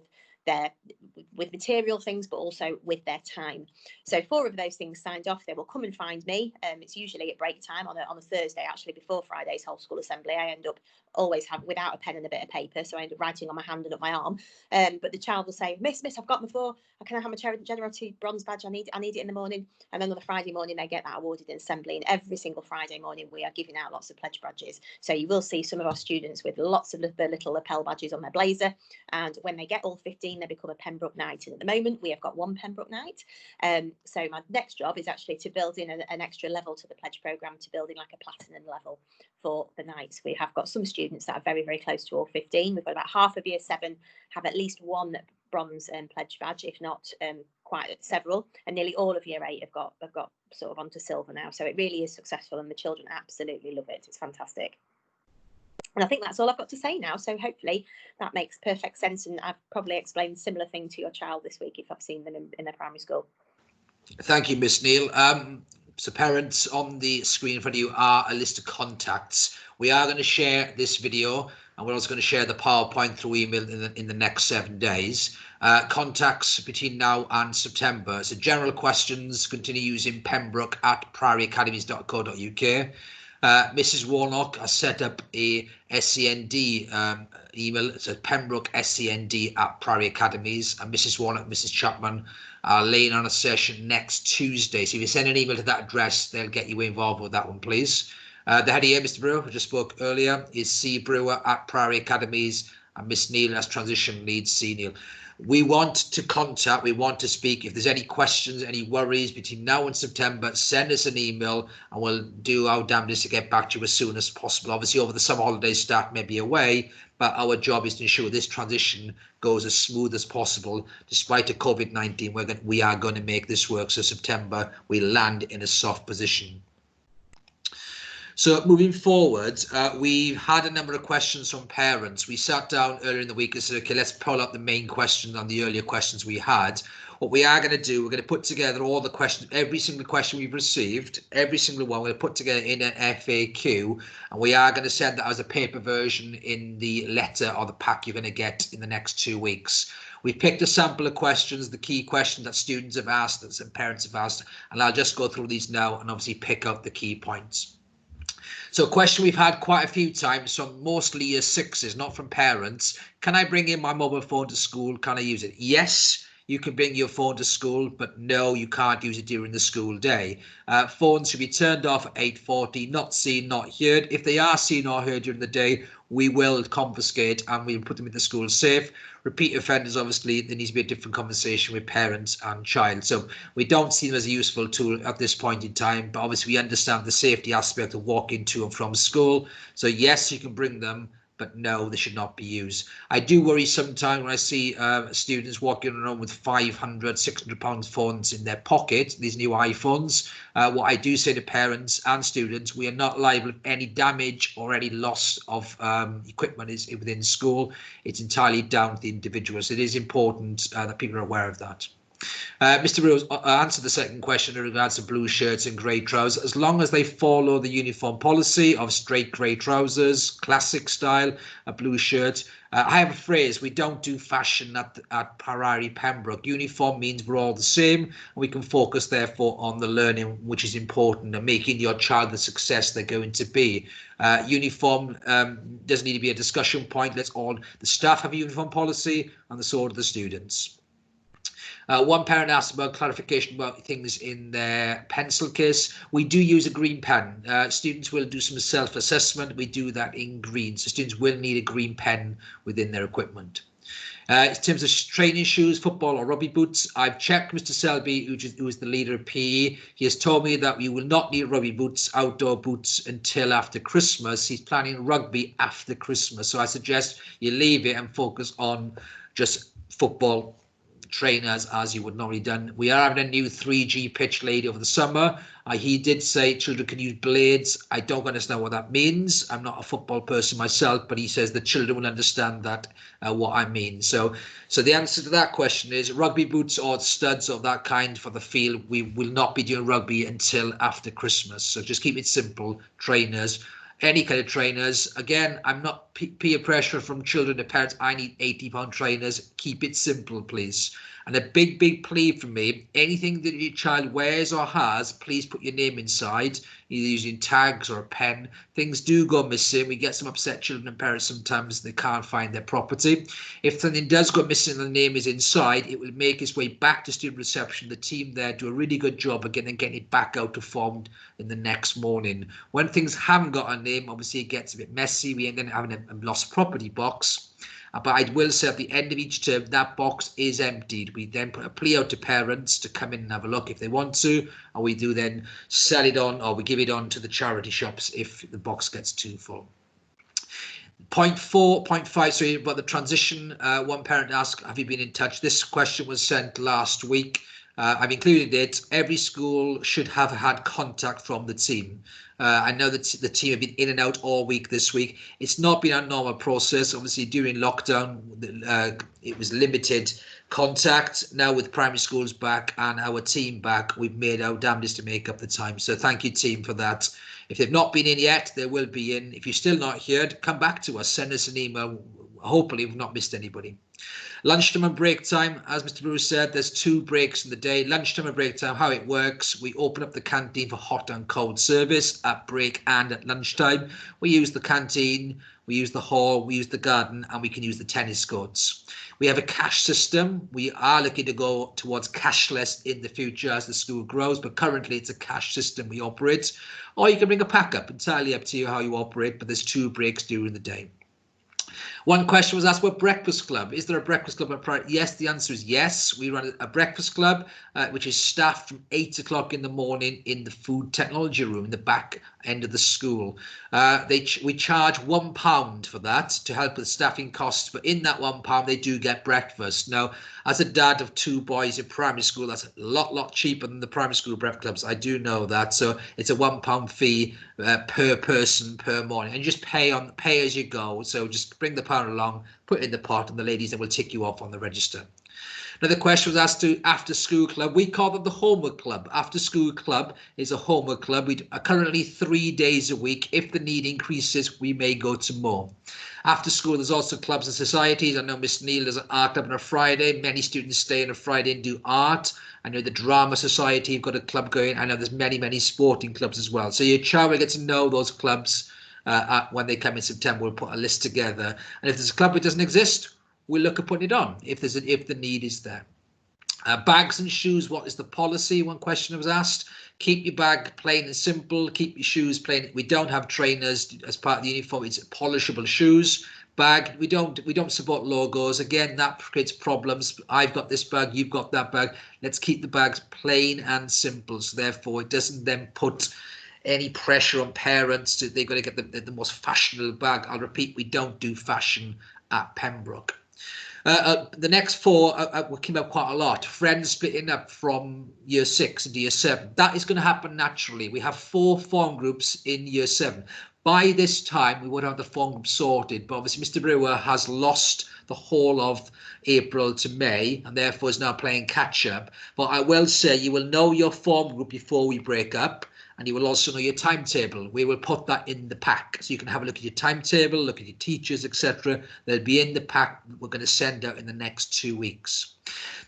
material things, but also with their time. So 4 of those things signed off, they will come and find me. It's usually at break time on a Thursday, actually before Friday's whole school assembly. I end up always without a pen and a bit of paper, so I end up writing on my hand and up my arm. But the child will say, Miss, I've got my 4. Can I have my generosity bronze badge? I need it in the morning. And then on the Friday morning, they get that awarded in assembly. And every single Friday morning, we are giving out lots of pledge badges. So you will see some of our students with lots of the little lapel badges on their blazer. And when they get all 15, they become a Pembroke Knight. And at the moment, we have got 1 Pembroke Knight. So my next job is actually to build in an extra level to the pledge programme, to build in like a platinum level for the Knights. We have got some students that are very, very close to all 15. We've got about half of year 7 have at least 1 bronze pledge badge, if not quite several, and nearly all of year 8 have got sort of onto silver now. So it really is successful and the children absolutely love it. It's fantastic. And I think that's all I've got to say now. So hopefully that makes perfect sense, and I've probably explained a similar thing to your child this week if I've seen them in their primary school. Thank you, Miss Neal. So parents, on the screen in front of you are a list of contacts. We are going to share this video, and we're also going to share the PowerPoint through email in the next 7 days. Contacts between now and September. So general questions, continue using pembroke@prioryacademies.co.uk. Mrs. Warnock has set up a SEND email. It's at pembroke@prioryacademies, and Mrs. Warnock, Mrs. Chapman are laying on a session next Tuesday. So if you send an email to that address, they'll get you involved with that one, please. The head here, Mr. Brewer, who just spoke earlier, is C. Brewer at Priory Academies, and Miss Neal as transition lead C. Neal. We want to contact, we want to speak. If there's any questions, any worries between now and September, send us an email and we'll do our damnedest to get back to you as soon as possible. Obviously, over the summer holidays, staff may be away, but our job is to ensure this transition goes as smooth as possible. Despite the COVID-19, we are going to make this work. So September, we land in a soft position. So moving forward, we've had a number of questions from parents. We sat down earlier in the week and said, okay, let's pull up the main questions on the earlier questions we had. What we are going to do, we're going to put together all the questions, every single question we've received, every single one, we're going to put together in an FAQ, and we are going to send that as a paper version in the letter or the pack you're going to get in the next 2 weeks. We've picked a sample of questions, the key questions that students have asked, that some parents have asked, and I'll just go through these now and obviously pick out the key points. So a question we've had quite a few times from mostly year 6s, not from parents. Can I bring in my mobile phone to school? Can I use it? Yes, you can bring your phone to school, but no, you can't use it during the school day. Phones should be turned off at 8:40, not seen, not heard. If they are seen or heard during the day, we will confiscate and we will put them in the school safe. Repeat offenders, obviously, there needs to be a different conversation with parents and child. So we don't see them as a useful tool at this point in time, but obviously we understand the safety aspect of walking to and from school. So yes, you can bring them, but no, they should not be used. I do worry sometimes when I see students walking around with 500, 600 pound phones in their pocket, these new iPhones. What I do say to parents and students, we are not liable if any damage or any loss of equipment is within school. It's entirely down to the individuals. It is important that people are aware of that. Mr. Brewer answered the second question in regards to blue shirts and grey trousers. As long as they follow the uniform policy of straight grey trousers, classic style, a blue shirt. I have a phrase, we don't do fashion at Priory, Pembroke. Uniform means we're all the same. And we can focus, therefore, on the learning, which is important, and making your child the success they're going to be. Uniform doesn't need to be a discussion point. Let's all, the staff have a uniform policy, and so do the students. One parent asked about clarification about things in their pencil case. We do use a green pen. Students will do some self-assessment. We do that in green. So students will need a green pen within their equipment. In terms of training shoes, football or rugby boots, I've checked Mr. Selby, who is the leader of PE. He has told me that we will not need rugby boots, outdoor boots, until after Christmas. He's planning rugby after Christmas. So I suggest you leave it and focus on just football trainers as you would normally done. We are having a new 3G pitch laid over the summer. He did say children can use blades. I don't understand what that means. I'm not a football person myself, but he says the children will understand that what I mean. So the answer to that question is rugby boots or studs of that kind for the field. We will not be doing rugby until after Christmas. So just keep it simple. Trainers, any kind of trainers. Again, I'm not peer pressure from children to parents. I need £80 trainers. Keep it simple, please. And a big plea from me, anything that your child wears or has, please put your name inside, either using tags or a pen. Things do go missing. We get some upset children and parents sometimes, they can't find their property. If something does go missing and the name is inside, it will make its way back to student reception. The team there do a really good job again and getting it back out to formed in the next morning. When things haven't got a name, obviously it gets a bit messy. We end up having a lost property box. But I will say at the end of each term, that box is emptied. We then put a plea out to parents to come in and have a look if they want to, and we do then sell it on, or we give it on to the charity shops if the box gets too full. Point 5, sorry, about the transition. One parent asked, have you been in touch? This question was sent last week. I've included it. Every school should have had contact from the team. I know that the team have been in and out all week this week. It's not been a normal process. Obviously, during lockdown, it was limited contact. Now with primary schools back and our team back, we've made our damnedest to make up the time. So thank you, team, for that. If they've not been in yet, they will be in. If you're still not here, come back to us. Send us an email. Hopefully, we've not missed anybody. Lunchtime and break time, as Mr. Brewer said, there's 2 breaks in the day. Lunchtime and break time, how it works, we open up the canteen for hot and cold service at break and at lunchtime. We use the canteen, we use the hall, we use the garden, and we can use the tennis courts. We have a cash system. We are looking to go towards cashless in the future as the school grows, but currently it's a cash system we operate. Or you can bring a pack up, entirely up to you how you operate, but there's 2 breaks during the day. One question was asked about breakfast club. Is there a breakfast club at Priory? Yes, the answer is yes. We run a breakfast club, which is staffed from 8 o'clock in the morning in the food technology room in the back end of the school. We charge £1 for that to help with staffing costs, but in that £1 they do get breakfast. Now, as a dad of 2 boys in primary school, that's a lot cheaper than the primary school breakfast clubs. I do know that. So it's a £1 fee per person per morning, and you just pay as you go. So just bring the pound along, put it in the pot, and the ladies then will tick you off on the register. Another question was asked to after school club. We call them the homework club. After school club is a homework club. We are currently 3 days a week. If the need increases, we may go to more. After school, there's also clubs and societies. I know Miss Neal does an art club on a Friday. Many students stay on a Friday and do art. I know the drama society have got a club going. I know there's many sporting clubs as well. So your child will get to know those clubs when they come in September. We'll put a list together. And if there's a club that doesn't exist, we'll look at putting it on if the need is there. Bags and shoes, what is the policy? One question was asked. Keep your bag plain and simple. Keep your shoes plain. We don't have trainers as part of the uniform. It's polishable shoes. Bag, we don't support logos. Again, that creates problems. I've got this bag, you've got that bag. Let's keep the bags plain and simple. So therefore, it doesn't then put any pressure on parents to they've got to get the most fashionable bag. I'll repeat, we don't do fashion at Pembroke. The next four came up quite a lot. Friends splitting up from year 6 into year 7. That is going to happen naturally. We have 4 form groups in year 7. By this time, we would have the form group sorted, but obviously Mr. Brewer has lost the whole of April to May and therefore is now playing catch up. But I will say you will know your form group before we break up, and you will also know your timetable. We will put that in the pack, so you can have a look at your timetable, look at your teachers, etc. They'll be in the pack we're going to send out in the next 2 weeks.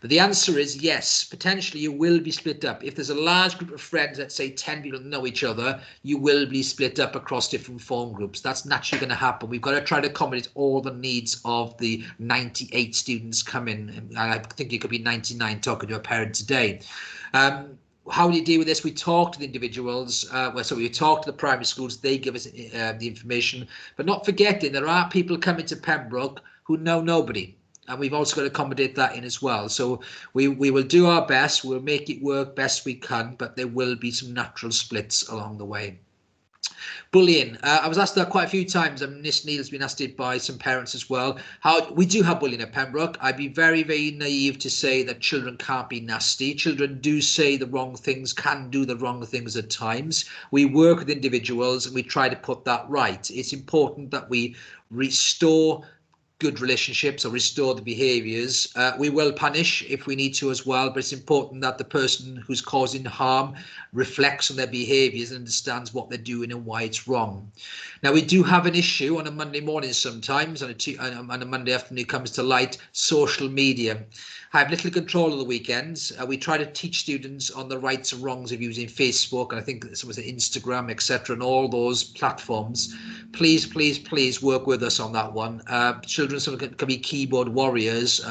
But the answer is yes, potentially you will be split up. If there's a large group of friends, let's say 10 people know each other, you will be split up across different form groups. That's naturally going to happen. We've got to try to accommodate all the needs of the 98 students coming. And I think it could be 99 talking to a parent today. How do you deal with this? We talk to the individuals, so we talk to the primary schools, they give us the information, but not forgetting there are people coming to Pembroke who know nobody, and we've also got to accommodate that in as well. So we will do our best, we'll make it work best we can, but there will be some natural splits along the way. Bullying. I was asked that quite a few times, and Miss Neal has been asked it by some parents as well. How we do have bullying at Pembroke. I'd be very, very naive to say that children can't be nasty. Children do say the wrong things, can do the wrong things at times. We work with individuals and we try to put that right. It's important that we restore good relationships or restore the behaviours. We will punish if we need to as well, but it's important that the person who's causing harm reflects on their behaviours and understands what they're doing and why it's wrong. Now, we do have an issue on a Monday morning sometimes, on a Monday afternoon it comes to light, social media. I have little control of the weekends. We try to teach students on the rights and wrongs of using Facebook, and I think some was Instagram, etc., and all those platforms. Please, please, please work with us on that one. Children can be keyboard warriors.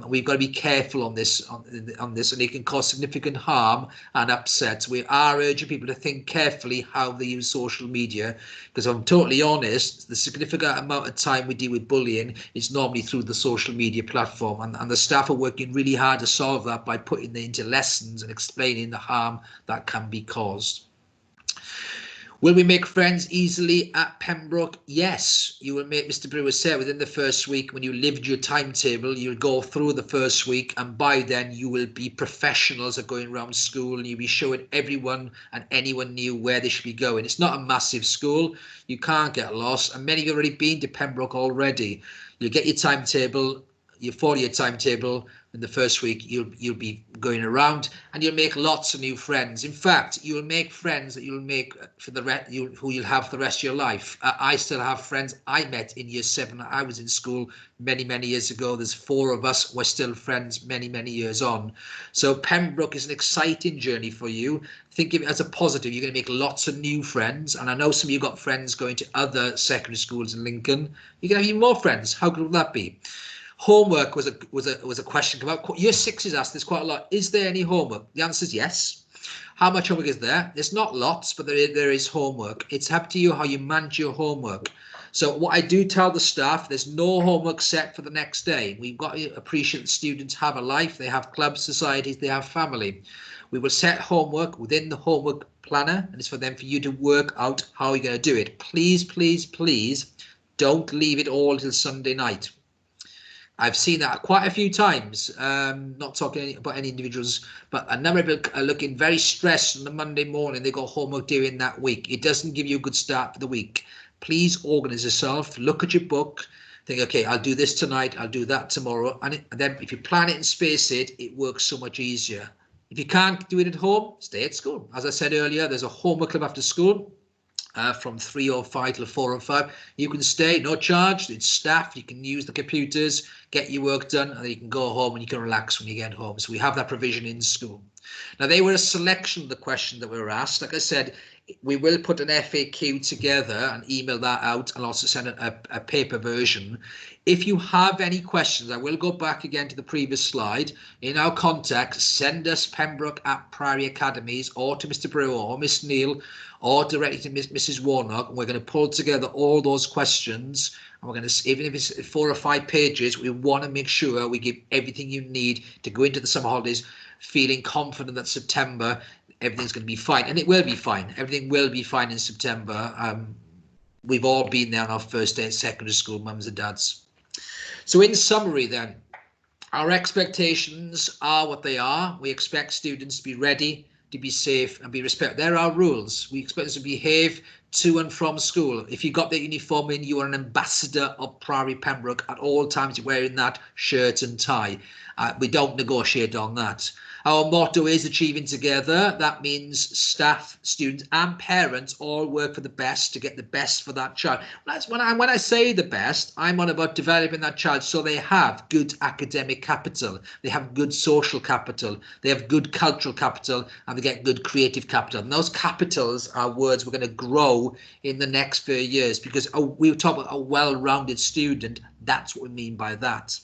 We've got to be careful on this, and it can cause significant harm and upset. We are urging people to think carefully how they use social media, because I'm totally honest, the significant amount of time we deal with bullying is normally through the social media platform, and the staff are working really hard to solve that by putting it into lessons and explaining the harm that can be caused. Will we make friends easily at Pembroke? Yes, you will make, Mr. Brewer said, within the first week, when you lived your timetable, you'll go through the first week, and by then you will be professionals at going around school, and you'll be showing everyone and anyone new where they should be going. It's not a massive school. You can't get lost, and many have already been to Pembroke already. You'll get your timetable, you follow your timetable. In the first week, you'll be going around, and you'll make lots of new friends. In fact, you'll make friends that you'll make for who you'll have for the rest of your life. I still have friends I met in year 7. I was in school many years ago. There's 4 of us. We're still friends many years on. So Pembroke is an exciting journey for you. Think of it as a positive. You're going to make lots of new friends, and I know some of you got friends going to other secondary schools in Lincoln. You're going to have even more friends. How good will that be? Homework was a question come up. Year 6 is asked this quite a lot. Is there any homework? The answer is yes. How much homework is there? There's not lots, but there is homework. It's up to you how you manage your homework. So what I do tell the staff, there's no homework set for the next day. We've got to appreciate that students have a life. They have clubs, societies, they have family. We will set homework within the homework planner, and it's for you to work out how you're going to do it. Please, please, please don't leave it all till Sunday night. I've seen that quite a few times, not talking about any individuals, but a number of people are looking very stressed on the Monday morning. They got homework due that week. It doesn't give you a good start for the week. Please organise yourself, look at your book, think, okay, I'll do this tonight, I'll do that tomorrow. And then if you plan it and space it, it works so much easier. If you can't do it at home, stay at school. As I said earlier, there's a homework club after school. From 3:05 till 4:05, you can stay, no charge. It's staff. You can use the computers, get your work done, and then you can go home and you can relax when you get home. So we have that provision in school. Now, they were a selection of the questions that were asked. Like I said, we will put an FAQ together and email that out, and also send a paper version. If you have any questions, I will go back again to the previous slide. In our contact, send us Pembroke at Priory Academies, or to Mr. Brewer or Miss Neal, or directly to Mrs. Warnock. We're going to pull together all those questions, and we're going to, even if it's 4 or 5 pages, we want to make sure we give everything you need to go into the summer holidays feeling confident that September everything's going to be fine. And it will be fine. Everything will be fine in September. We've all been there on our first day at secondary school, mums and dads. So in summary then, our expectations are what they are. We expect students to be ready, to be safe and be respected. There are rules. We expect them to behave to and from school. If you got the uniform in, you are an ambassador of Priory Pembroke at all times. You're wearing that shirt and tie. We don't negotiate on that. Our motto is achieving together. That means staff, students and parents all work for the best to get the best for that child. That's when I say the best, I'm on about developing that child so they have good academic capital, they have good social capital, they have good cultural capital, and they get good creative capital. And those capitals are words we're going to grow in the next few years, because we talk about a well-rounded student. That's what we mean by that.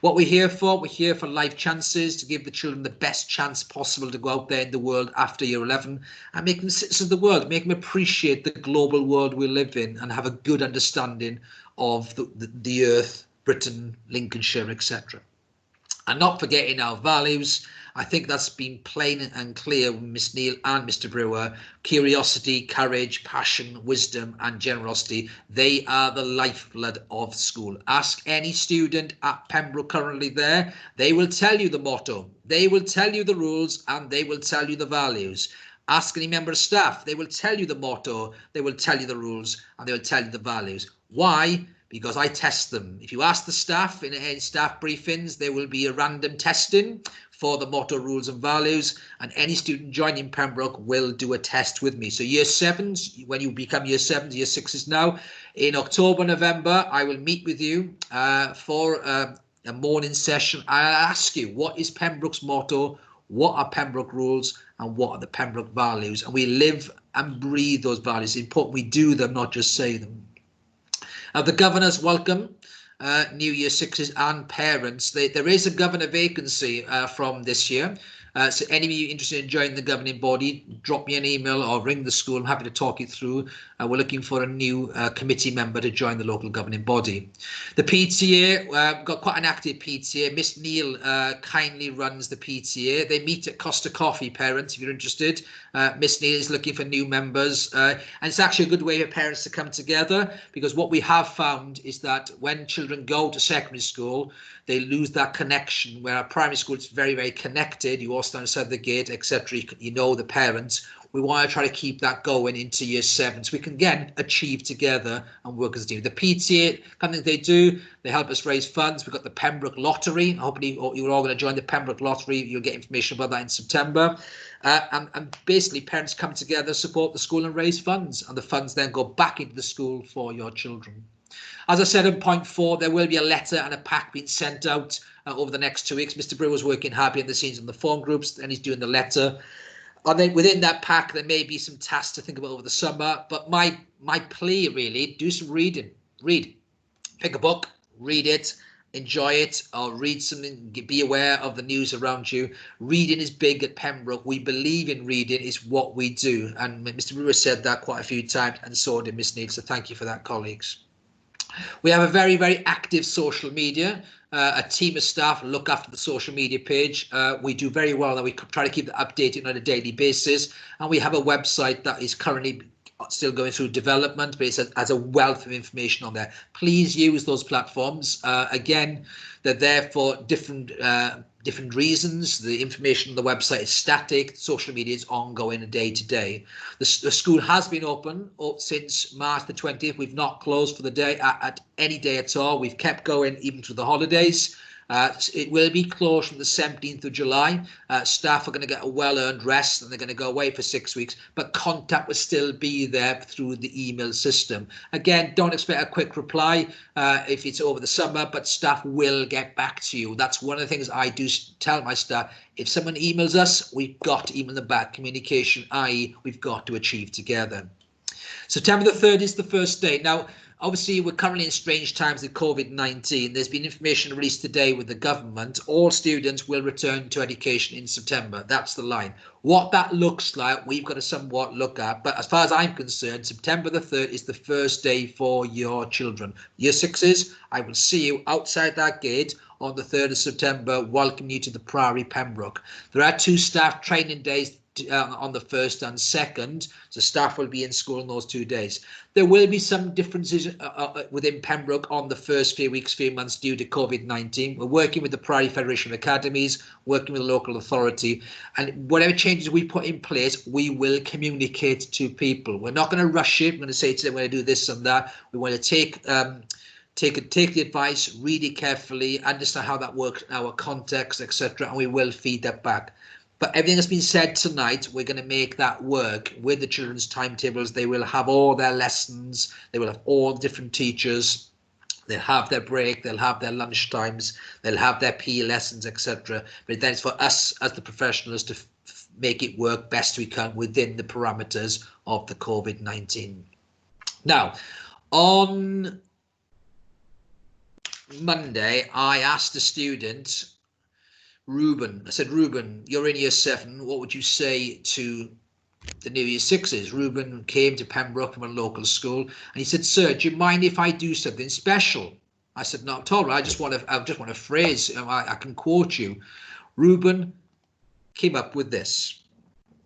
What we're here for life chances, to give the children the best chance possible to go out there in the world after year 11 and make them citizens of the world, make them appreciate the global world we live in and have a good understanding of the earth, Britain, Lincolnshire, etc. And not forgetting our values. I think that's been plain and clear with Miss Neal and Mr. Brewer. Curiosity, courage, passion, wisdom and generosity. They are the lifeblood of school. Ask any student at Pembroke currently there. They will tell you the motto. They will tell you the rules and they will tell you the values. Ask any member of staff. They will tell you the motto. They will tell you the rules and they will tell you the values. Why? Because I test them. If you ask the staff in staff briefings, there will be a random testing for the motto, rules and values, and any student joining Pembroke will do a test with me. So year 7s, when you become year 7s, year 6s now, in October, November, I will meet with you for a morning session. I'll ask you, what is Pembroke's motto? What are Pembroke rules? And what are the Pembroke values? And we live and breathe those values. It's important we do them, not just say them. The governors welcome new year 6s and parents. There is a governor vacancy from this year. So any of you interested in joining the governing body, drop me an email or ring the school. I'm happy to talk you through. We're looking for a new committee member to join the local governing body. The PTA, we've got quite an active PTA. Miss Neal kindly runs the PTA. They meet at Costa Coffee, parents, if you're interested. Miss Neal is looking for new members. And it's actually a good way for parents to come together, because what we have found is that when children go to secondary school, they lose that connection, where at primary school it's very, very connected. You all stand outside the gate, etc. You know the parents. We want to try to keep that going into year 7, so we can again achieve together and work as a team. The PTA, something they do, they help us raise funds. We've got the Pembroke Lottery. Hopefully you're all going to join the Pembroke Lottery. You'll get information about that in September. And basically parents come together, support the school and raise funds, and the funds then go back into the school for your children. As I said in point 4, there will be a letter and a pack being sent out over the next 2 weeks. Mr. Brewer's working hard behind the scenes on the phone groups, and he's doing the letter. And then within that pack, there may be some tasks to think about over the summer. But my plea, really, do some reading. Read. Pick a book, read it, enjoy it, or read something, be aware of the news around you. Reading is big at Pembroke. We believe in reading. It's what we do. And Mr. Brewer said that quite a few times, and so did Miss Neal. So thank you for that, colleagues. We have a very, very active social media. A team of staff look after the social media page. We do very well that we try to keep it updated on a daily basis. And we have a website that is currently still going through development, but it has a wealth of information on there. Please use those platforms. Again, they're there for different reasons. The information on the website is static. Social media is ongoing day to day. The school has been open since March the 20th. We've not closed for the day at any day at all. We've kept going even through the holidays. It will be closed from the 17th of July. Staff are going to get a well-earned rest and they're going to go away for 6 weeks, but contact will still be there through the email system. Again, don't expect a quick reply if it's over the summer, but staff will get back to you. That's one of the things I do tell my staff. If someone emails us, we've got to email them back. Communication, i.e. we've got to achieve together. September the 3rd is the first day. Now, obviously, we're currently in strange times with COVID-19. There's been information released today with the government. All students will return to education in September. That's the line. What that looks like, we've got to somewhat look at. But as far as I'm concerned, September the 3rd is the first day for your children. Year sixes, I will see you outside that gate on the 3rd of September, welcome you to the Priory, Pembroke. There are 2 staff training days on the 1st and 2nd, so staff will be in school on those 2 days. There will be some differences within Pembroke on the first few weeks, few months due to COVID-19. We're working with the Priory Federation of Academies, working with the local authority, and whatever changes we put in place, we will communicate to people. We're not going to rush it. We're going to say to them, we're going to do this and that. We want to take the advice, read it carefully, understand how that works in our context, etc., and we will feed that back. But everything that's been said tonight, we're going to make that work with the children's timetables. They will have all their lessons. They will have all different teachers. They'll have their break. They'll have their lunch times. They'll have their PE lessons, etc. But then it's for us as the professionals to make it work best we can within the parameters of the COVID-19. Now, on Monday, I asked a student, Ruben, I said, Ruben, you're in year 7. What would you say to the new year 6s? Ruben came to Pembroke from a local school and he said, sir, do you mind if I do something special? I said, not at all. I just want a phrase. I can quote you. Ruben came up with this.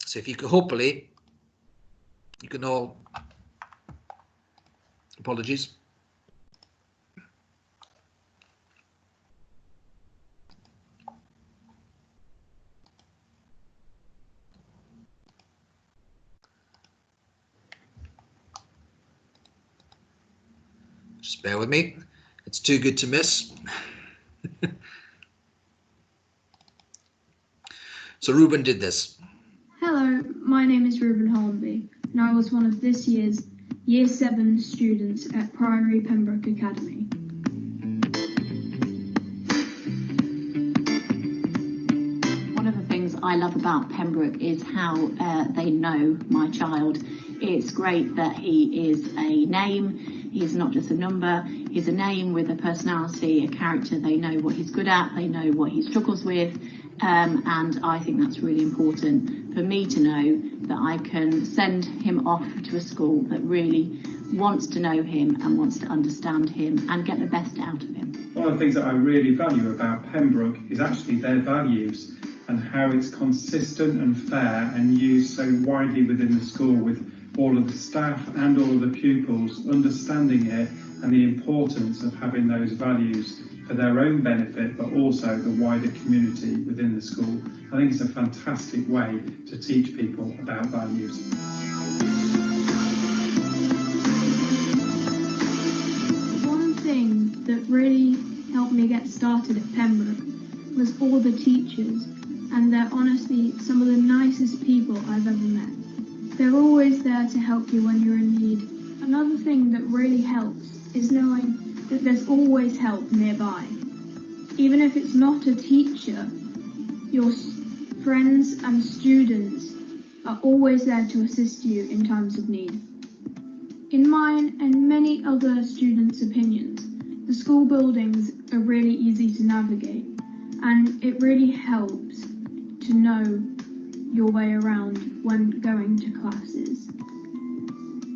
So if you could, hopefully, you can all, apologies. Just bear with me. It's too good to miss. So Ruben did this. Hello, my name is Ruben Hornby, and I was one of this year's Year 7 students at Priory Pembroke Academy. One of the things I love about Pembroke is how they know my child. It's great that he is a name. He's not just a number, he's a name with a personality, a character. They know what he's good at, they know what he struggles with, and I think that's really important for me to know that I can send him off to a school that really wants to know him and wants to understand him and get the best out of him. One of the things that I really value about Pembroke is actually their values and how it's consistent and fair and used so widely within the school, with all of the staff and all of the pupils understanding it and the importance of having those values for their own benefit, but also the wider community within the school. I think it's a fantastic way to teach people about values. One thing that really helped me get started at Pembroke was all the teachers, and they're honestly some of the nicest people I've ever met. They're always there to help you when you're in need. Another thing that really helps is knowing that there's always help nearby. Even if it's not a teacher, your friends and students are always there to assist you in times of need. In mine and many other students' opinions, the school buildings are really easy to navigate, and it really helps to know your way around when going to classes.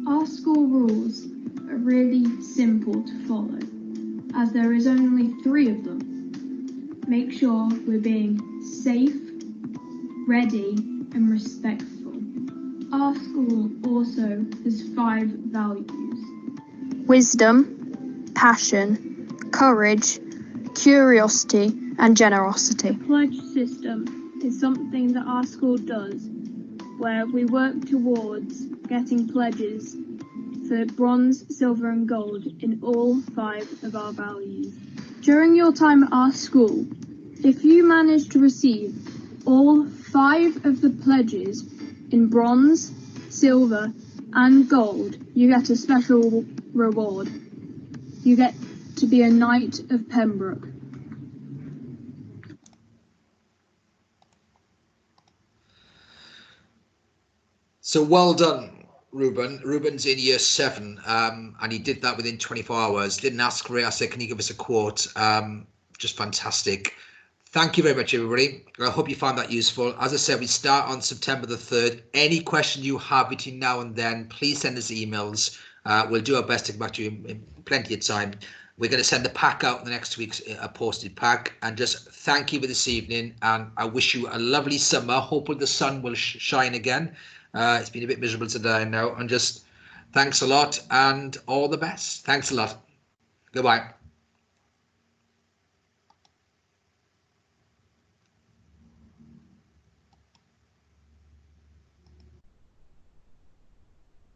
Our school rules are really simple to follow, as there is only 3 of them. Make sure we're being safe, ready, and respectful. Our school also has 5 values: wisdom, passion, courage, curiosity, and generosity. The pledge system is something that our school does, where we work towards getting pledges for bronze, silver and gold in all 5 of our values. During your time at our school, if you manage to receive all 5 of the pledges in bronze, silver, and gold, you get a special reward. You get to be a Knight of Pembroke. So well done, Ruben. Ruben's in year 7, and he did that within 24 hours. Didn't ask for it. I said, can you give us a quote? Just fantastic. Thank you very much, everybody. I hope you found that useful. As I said, we start on September the 3rd. Any question you have between now and then, please send us emails. We'll do our best to get back to you in plenty of time. We're going to send the pack out in the next week's a posted pack. And just thank you for this evening. And I wish you a lovely summer. Hopefully the sun will shine again. It's been a bit miserable today now. And just thanks a lot and all the best. Thanks a lot. Goodbye.